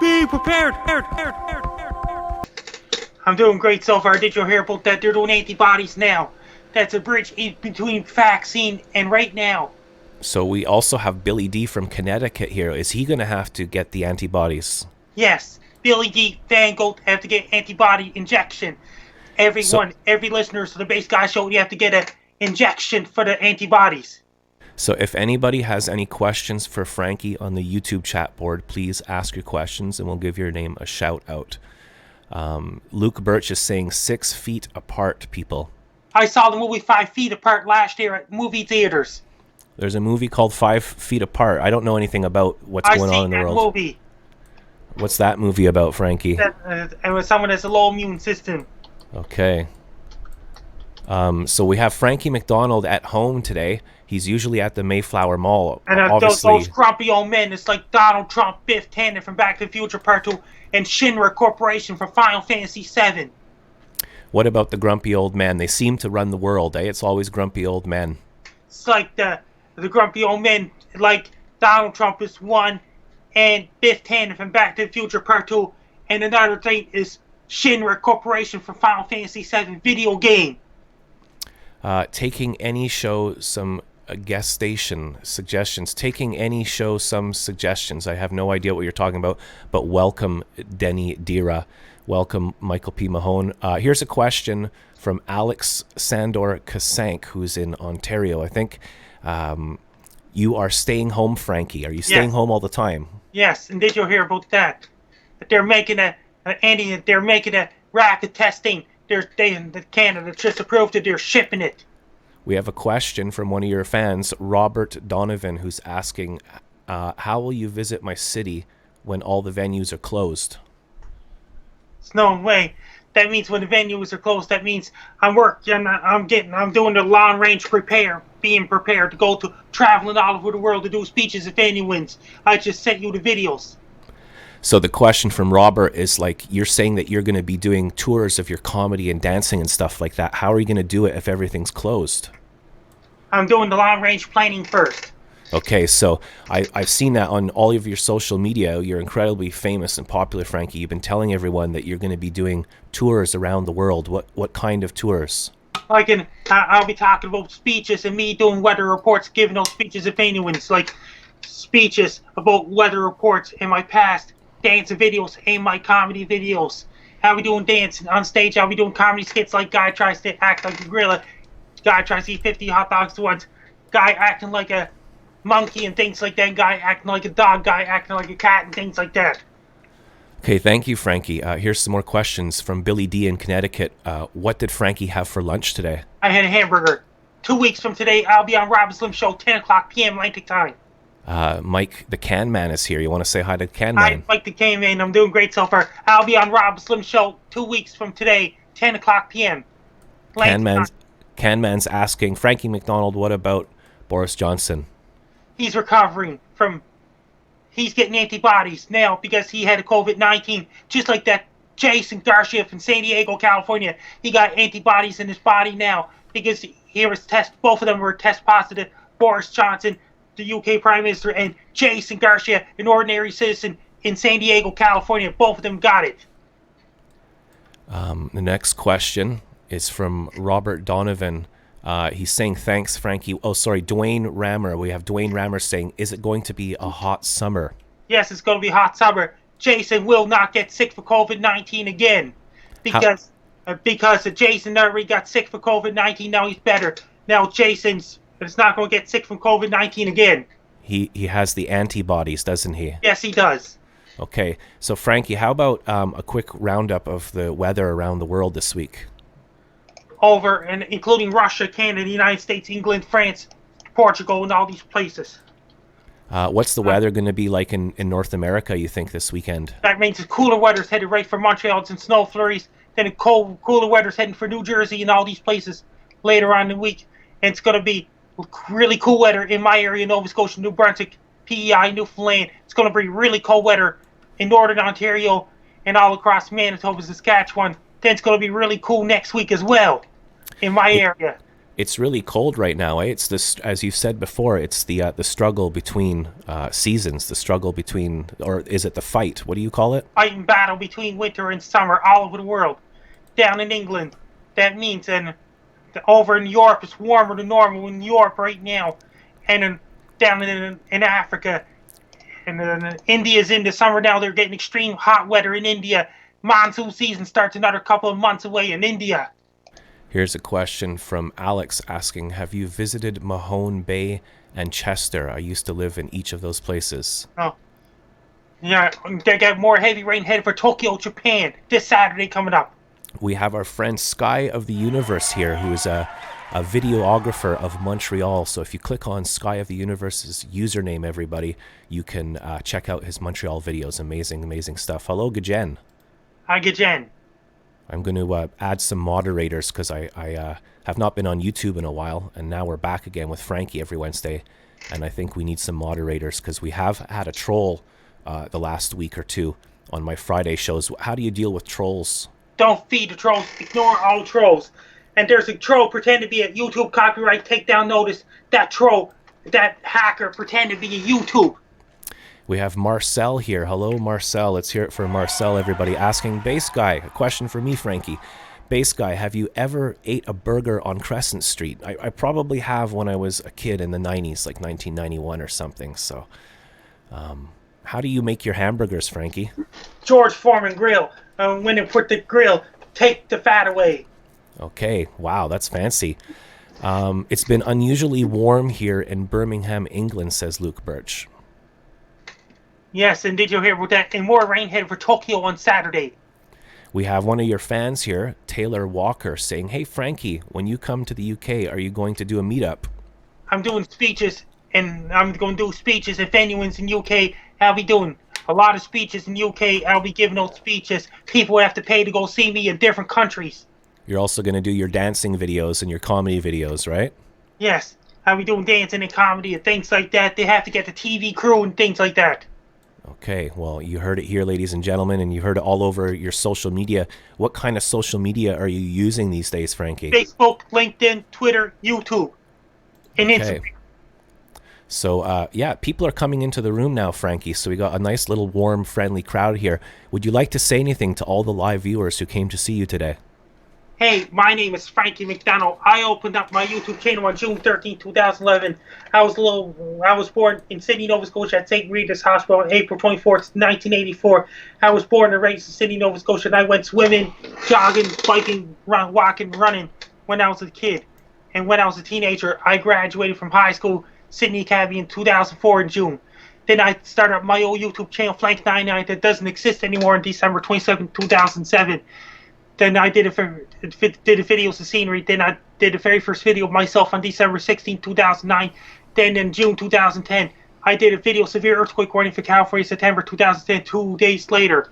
Be prepared. I'm doing great so far. Did you hear about that? They're doing antibodies now. That's a bridge in between vaccine and right now. So we also have Billy D from Connecticut here. Is he going to have to get the antibodies? Yes, Billy D. Van Gogh have to get antibody injection. Every listener to the Base Guy Show, you have to get an injection for the antibodies. So if anybody has any questions for Frankie on the YouTube chat board, please ask your questions and we'll give your name a shout out. Luke Birch is saying 6 feet apart, people. I saw the movie 5 Feet Apart last year at movie theaters. There's a movie called 5 Feet Apart. I don't know anything about what's going on in the world. Movie. What's that movie about, Frankie? And with someone that's a low immune system. Okay. So we have Frankie McDonald at home today. He's usually at the Mayflower Mall. And those grumpy old men, it's like Donald Trump, Biff Tannen from Back to the Future Part 2, and Shinra Corporation from Final Fantasy VII. What about the grumpy old men? They seem to run the world, eh? It's always grumpy old men. It's like the grumpy old men, like Donald Trump is one, and Biff Tannen from Back to the Future Part 2, and another thing is Shinra Corporation from Final Fantasy VII video game. Taking any show some guest station suggestions. Taking any show some suggestions. I have no idea what you're talking about, but welcome Denny Dira. Welcome Michael P. Mahone. Here's a question from Alex Sandor Kasank, who's in Ontario, I think. You are staying home, Frankie. Are you staying home all the time? Yes, and did you hear about that? That they're making they're making a rapid testing. Canada just approved that they're shipping it. We have a question from one of your fans, Robert Donovan, who's asking, how will you visit my city when all the venues are closed? It's no way. That means when the venues are closed, that means I'm doing the long range being prepared to go to traveling all over the world to do speeches if any wins. I just sent you the videos. So the question from Robert is like, you're saying that you're going to be doing tours of your comedy and dancing and stuff like that. How are you going to do it if everything's closed? I'm doing the long range planning first. Okay, so I've seen that on all of your social media. You're incredibly famous and popular, Frankie. You've been telling everyone that you're going to be doing tours around the world. What kind of tours? I'll be talking about speeches and me doing weather reports, giving those speeches if anyone's like speeches about weather reports in my past, dancing videos and my comedy videos. I'll be doing dancing on stage. I'll be doing comedy skits like guy tries to act like a gorilla, guy tries to eat 50 hot dogs at once, guy acting like a monkey and things like that, guy acting like a dog, guy acting like a cat and things like that. Okay, thank you, Frankie. Here's some more questions from Billy D in Connecticut. What did Frankie have for lunch today? I had a hamburger. 2 weeks from today, I'll be on Rob Slim Show, 10 o'clock p.m. Atlantic time. Mike the Can Man is here. You want to say hi to Can Man? Hi, Mike the Can Man. I'm doing great so far. I'll be on Rob Slim Show 2 weeks from today, 10 o'clock p.m. Can Man's asking, Frankie McDonald, what about Boris Johnson? He's recovering from... He's getting antibodies now because he had a COVID-19, just like that Jason Garcia from San Diego, California. He got antibodies in his body now because both of them were test positive. Boris Johnson, the UK Prime Minister, and Jason Garcia, an ordinary citizen in San Diego, California. Both of them got it. The next question is from Robert Donovan. He's saying, thanks, Frankie. Oh, sorry, Dwayne Rammer. We have Dwayne Rammer saying, is it going to be a hot summer? Yes, it's going to be hot summer. Jason will not get sick for COVID-19 again. Because Jason already got sick for COVID-19. Now he's better. Now Jason's not going to get sick from COVID-19 again. He has the antibodies, doesn't he? Yes, he does. Okay, so Frankie, how about a quick roundup of the weather around the world this week? Over, and including Russia, Canada, United States, England, France, Portugal, and all these places. What's the weather going to be like in North America, you think, this weekend? That means the cooler weather's headed right for Montreal and snow flurries. Then cooler weather's heading for New Jersey and all these places later on in the week. And it's going to be really cool weather in my area, Nova Scotia, New Brunswick, PEI, Newfoundland. It's going to be really cold weather in Northern Ontario and all across Manitoba, Saskatchewan. Then it's going to be really cool next week as well in my area. It's really cold right now, eh? It's this, as you've said before, it's the struggle between seasons, the struggle between, or is it the fight? What do you call it? Fighting battle between winter and summer all over the world. Down in England, that means, and over in Europe, it's warmer than normal in Europe right now, and down in Africa, and India's in the summer now. They're getting extreme hot weather in India. Monsoon season starts another couple of months away in India. Here's a question from Alex asking, have you visited Mahone Bay and Chester? I used to live in each of those places. Oh, yeah, they got more heavy rain headed for Tokyo, Japan this Saturday coming up. We have our friend Sky of the Universe here, who is a videographer of Montreal. So if you click on Sky of the Universe's username, everybody, you can check out his Montreal videos. Amazing, amazing stuff. Hello, Gajen. Hi, Gajen. I'm going to add some moderators because I have not been on YouTube in a while, and now we're back again with Frankie every Wednesday, and I think we need some moderators because we have had a troll the last week or two on my Friday shows. How do you deal with trolls? Don't feed the trolls. Ignore all trolls. And there's a troll pretend to be a YouTube copyright takedown notice. That troll, that hacker pretend to be a YouTube. We have Marcel here. Hello, Marcel. Let's hear it for Marcel, everybody. Asking Bass Guy, a question for me, Frankie. Bass Guy, have you ever ate a burger on Crescent Street? I probably have when I was a kid in the 90s, like 1991 or something. So how do you make your hamburgers, Frankie? George Foreman grill. When they put the grill, take the fat away. Okay, wow, that's fancy. It's been unusually warm here in Birmingham, England, says Luke Birch. Yes, and did you hear about that? And more rain headed for Tokyo on Saturday. We have one of your fans here, Taylor Walker, saying, hey, Frankie, when you come to the UK, are you going to do a meetup? I'm doing speeches, and I'm going to do speeches. If anyone's in UK, I'll be doing a lot of speeches in UK. I'll be giving those speeches. People have to pay to go see me in different countries. You're also going to do your dancing videos and your comedy videos, right? Yes, I'll be doing dancing and comedy and things like that. They have to get the TV crew and things like that. Okay, well, you heard it here, ladies and gentlemen, and you heard it all over your social media. What kind of social media are you using these days, Frankie? Facebook, LinkedIn, Twitter, YouTube, and Instagram. Okay. So, yeah, people are coming into the room now, Frankie, so we got a nice little warm, friendly crowd here. Would you like to say anything to all the live viewers who came to see you today? Hey, my name is Frankie McDonald. I opened up my YouTube channel on June 13, 2011. I was born in Sydney, Nova Scotia at St. Rita's Hospital on April 24, 1984. I was born and raised in Sydney, Nova Scotia, and I went swimming, jogging, biking, walking, running when I was a kid. And when I was a teenager, I graduated from high school, Sydney Academy, in 2004 in June. Then I started up my old YouTube channel, Flank99, that doesn't exist anymore, on December 27, 2007. Then I did a videos of scenery. Then I did the very first video of myself on December 16, 2009. Then in June 2010, I did a video severe earthquake warning for California, September 2010, 2 days later.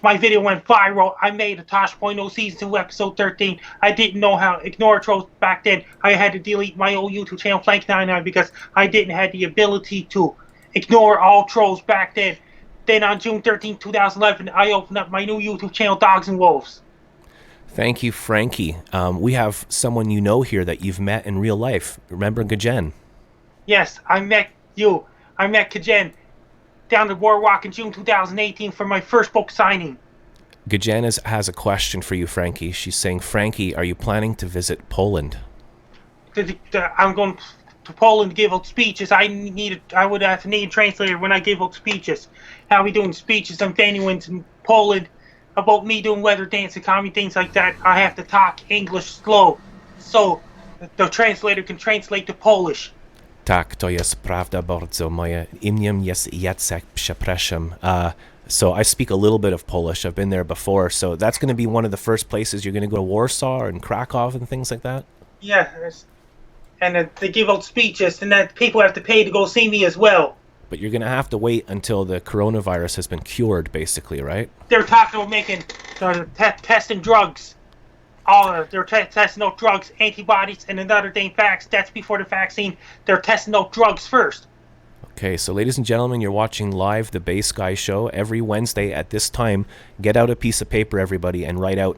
My video went viral. I made a Tosh.0 Season 2, Episode 13. I didn't know how to ignore trolls back then. I had to delete my old YouTube channel, Flank99, because I didn't have the ability to ignore all trolls back then. Then on June 13, 2011, I opened up my new YouTube channel, Dogs and Wolves. Thank you, Frankie. We have someone you know here that you've met in real life. Remember Gajen? Yes, I met you. I met Gajen down the boardwalk in June 2018 for my first book signing. Gajen has a question for you, Frankie. She's saying, Frankie, are you planning to visit Poland? I'm going to Poland to give out speeches. I would have to need a translator when I give out speeches. I'll be doing speeches on anyone's in Poland about me doing weather, dancing, comedy, things like that. I have to talk English slow, so the translator can translate to Polish. Tak, to jest prawda bardzo. Moje imię jest Jacek, przepraszam. So I speak a little bit of Polish. I've been there before, so that's going to be one of the first places you're going to go to Warsaw and Krakow and things like that? Yeah, and they give out speeches, and that people have to pay to go see me as well. But you're going to have to wait until the coronavirus has been cured, basically, right? They're talking about making, testing drugs. They're testing out drugs, antibodies, and another thing, that's before the vaccine. They're testing out drugs first. Okay, so ladies and gentlemen, you're watching live the Bass Guy Show every Wednesday at this time. Get out a piece of paper, everybody, and write out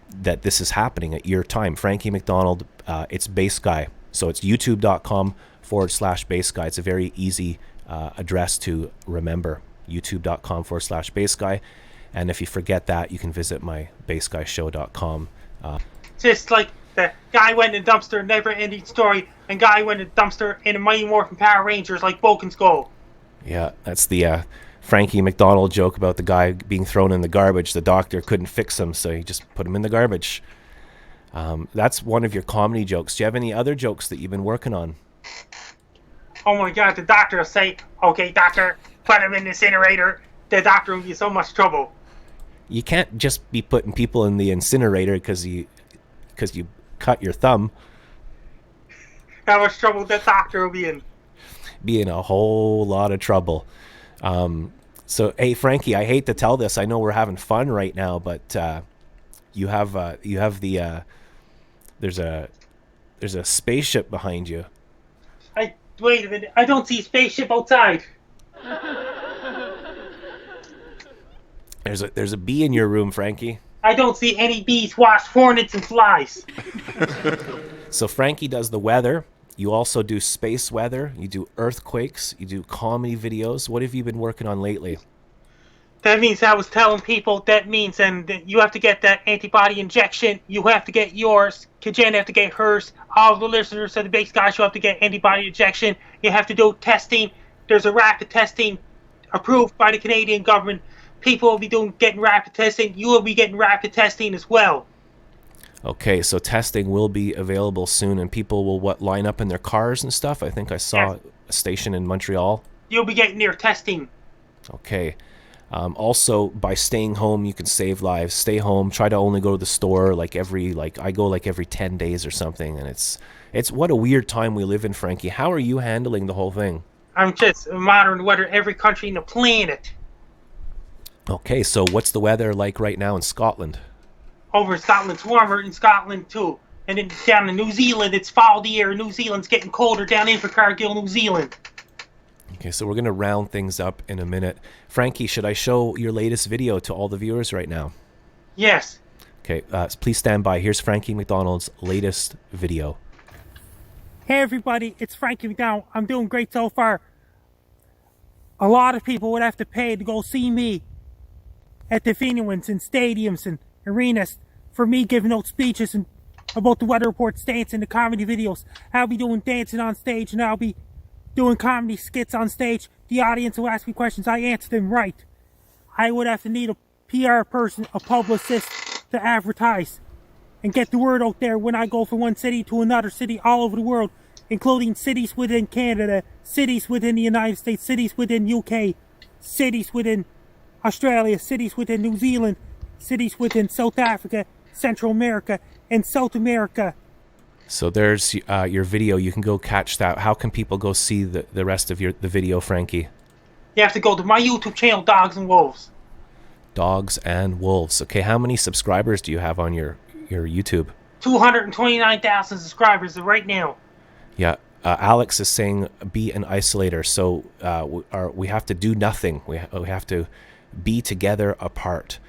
that this is happening at your time. Frankie McDonald, it's Bass Guy. So it's youtube.com/Bass Guy. It's a very easy address to remember. youtube.com/Bass Guy. And if you forget that, you can visit my bassguyshow.com. Just like the guy went in the dumpster, never ending story, and guy went in the dumpster in a Mighty Morphin Power Rangers like Vulcan Skull. Yeah, that's the Frankie McDonald joke about the guy being thrown in the garbage. The doctor couldn't fix him, so he just put him in the garbage. That's one of your comedy jokes. Do you have any other jokes that you've been working on? Oh my god, the doctor will say, okay, doctor, put him in the incinerator. The doctor will be in so much trouble. You can't just be putting people in the incinerator because you cut your thumb. How much trouble the doctor will be in? Be in a whole lot of trouble. So, hey, Frankie, I hate to tell this. I know we're having fun right now, but you have the there's a spaceship behind you. Wait a minute. I don't see a spaceship outside. There's a bee in your room, Frankie. I don't see any bees, wasps, hornets, and flies. So Frankie does the weather. You also do space weather. You do earthquakes. You do comedy videos. What have you been working on lately? That means I was telling people, that means, and you have to get that antibody injection. You have to get yours. Kajen have to get hers. All the listeners of the Bass Guy Show have to get antibody injection. You have to do testing. There's a rapid testing approved by the Canadian government. People will be getting rapid testing. You will be getting rapid testing as well. Okay, so testing will be available soon, and people will line up in their cars and stuff. I think I saw a station in Montreal. You'll be getting your testing. Okay. Also, by staying home, you can save lives. Stay home. Try to only go to the store I go every 10 days or something, and it's what a weird time we live in, Frankie. How are you handling the whole thing? I'm just monitoring the weather every country in the planet. Okay, so what's the weather like right now in Scotland? Over in Scotland, it's warmer in Scotland too. And then down in New Zealand, it's fall the year. New Zealand's getting colder down in Invercargill, New Zealand. Okay, so we're going to round things up in a minute. Frankie, should I show your latest video to all the viewers right now? Yes. Okay, please stand by. Here's Frankie McDonald's latest video. Hey everybody, it's Frankie McDonald. I'm doing great so far. A lot of people would have to pay to go see me at the venues and stadiums and arenas for me giving out speeches and about the weather reports, dancing, the comedy videos. I'll be doing dancing on stage, and I'll be doing comedy skits on stage. The audience will ask me questions, I answer them right. I would have to need a PR person, a publicist to advertise and get the word out there when I go from one city to another city all over the world, including cities within Canada, cities within the United States, cities within UK, cities within Australia, cities within New Zealand, cities within South Africa, Central America, and South America. So there's your video. You can go catch that. How can people go see the rest of the video, Frankie? You have to go to my YouTube channel, Dogs and Wolves. Dogs and Wolves. Okay, how many subscribers do you have on your YouTube? 229,000 subscribers right now. Yeah. Alex is saying be an isolator. So we have to do nothing. We have to be together apart.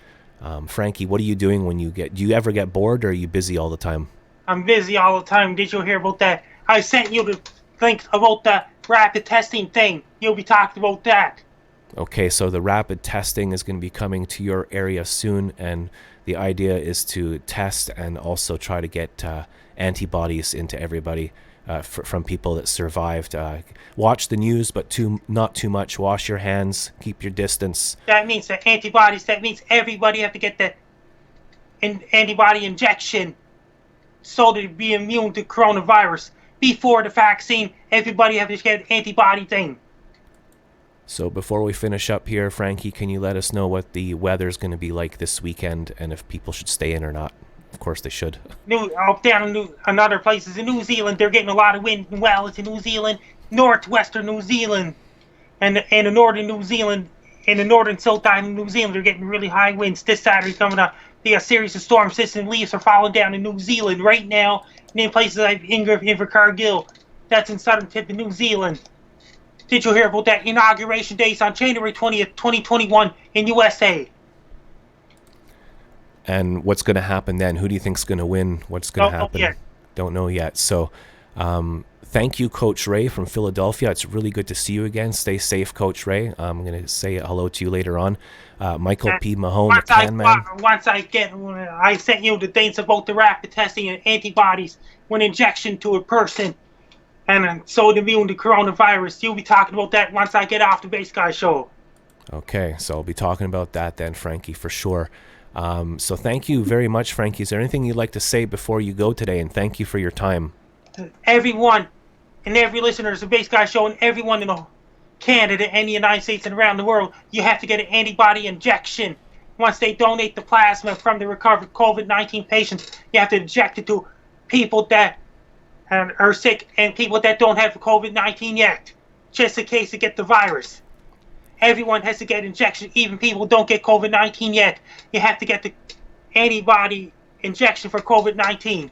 Frankie, what are you doing when do you ever get bored, or are you busy all the time? I'm busy all the time. Did you hear about that? I sent you the link about the rapid testing thing. You'll be talking about that. Okay, so the rapid testing is going to be coming to your area soon, and the idea is to test and also try to get antibodies into everybody from people that survived. Watch the news, but not too much. Wash your hands. Keep your distance. That means the antibodies. That means everybody have to get the antibody injection so to be immune to coronavirus. Before the vaccine, everybody have to get an antibody thing. So before we finish up here, Frankie, can you let us know what the weather's going to be like this weekend, and if people should stay in or not? Of course they should. Down in other places in New Zealand, they're getting a lot of wind. Well, it's in New Zealand, northwestern New Zealand, and the northern New Zealand, and the northern South Island New Zealand, they're getting really high winds. This Saturday coming up, they got a series of storm system leaves are falling down in New Zealand right now, and in places like Invercargill, that's in southern tip of New Zealand. Did you hear about that inauguration days on January 20th, 2021 in USA? And what's going to happen then? Who do you think's going to win? What's going to happen? Don't know yet. So thank you, Coach Ray from Philadelphia. It's really good to see you again. Stay safe, Coach Ray. I'm going to say hello to you later on. Michael P. Mahone, the Can Man. Once I sent you the things about the rapid testing and antibodies when injection to a person, and so immune to coronavirus. You'll be talking about that once I get off the Base Guy show. Okay, so I'll be talking about that then, Frankie, for sure. So thank you very much, Frankie. Is there anything you'd like to say before you go today? And thank you for your time. Everyone and every listener to the Base Guy show, and everyone in Canada and the United States and around the world, you have to get an antibody injection. Once they donate the plasma from the recovered COVID-19 patients, you have to inject it to people that are sick and people that don't have COVID-19 yet, just in case they get the virus. Everyone has to get injection, even people who don't get COVID-19 yet. You have to get the antibody injection for COVID-19.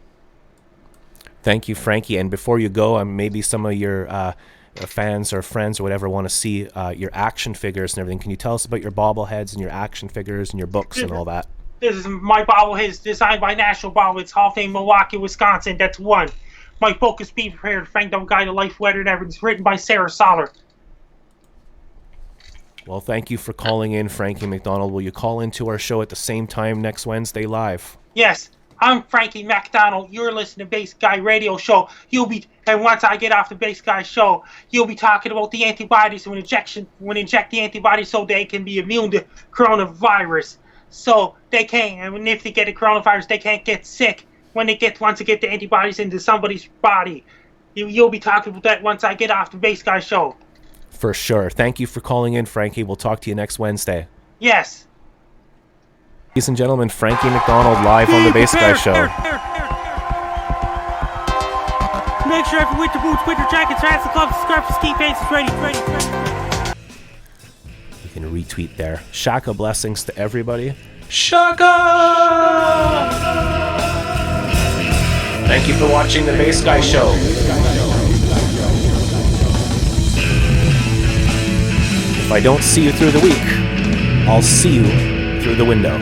Thank you, Frankie. And before you go, maybe some of your fans or friends or whatever want to see your action figures and everything. Can you tell us about your bobbleheads and your action figures and your books and all that? This is my bobblehead, designed by National Bobbleheads Hall of Fame, Milwaukee, Wisconsin. That's one. My book is Be Prepared, Frank Dumb Guide to Life, Weather, and Everything. It's written by Sarah Soller. Well, thank you for calling in, Frankie McDonald. Will you call into our show at the same time next Wednesday live? Yes, I'm Frankie McDonald. You're listening to Base Guy Radio Show. And once I get off the Base Guy show, you'll be talking about the antibodies when inject the antibodies so they can be immune to coronavirus. So they can't, and if they get the coronavirus, they can't get sick once they get the antibodies into somebody's body. You'll be talking about that once I get off the Base Guy show. For sure. Thank you for calling in, Frankie. We'll talk to you next Wednesday. Yes. Ladies and gentlemen, Frankie McDonald live on the Base Guy show. Make sure every winter boots, winter jackets, hats, and gloves, scarves, and ski pants is ready. You can retweet there. Shaka blessings to everybody. Shaka! Thank you for watching the Base Guy show. If I don't see you through the week, I'll see you through the window.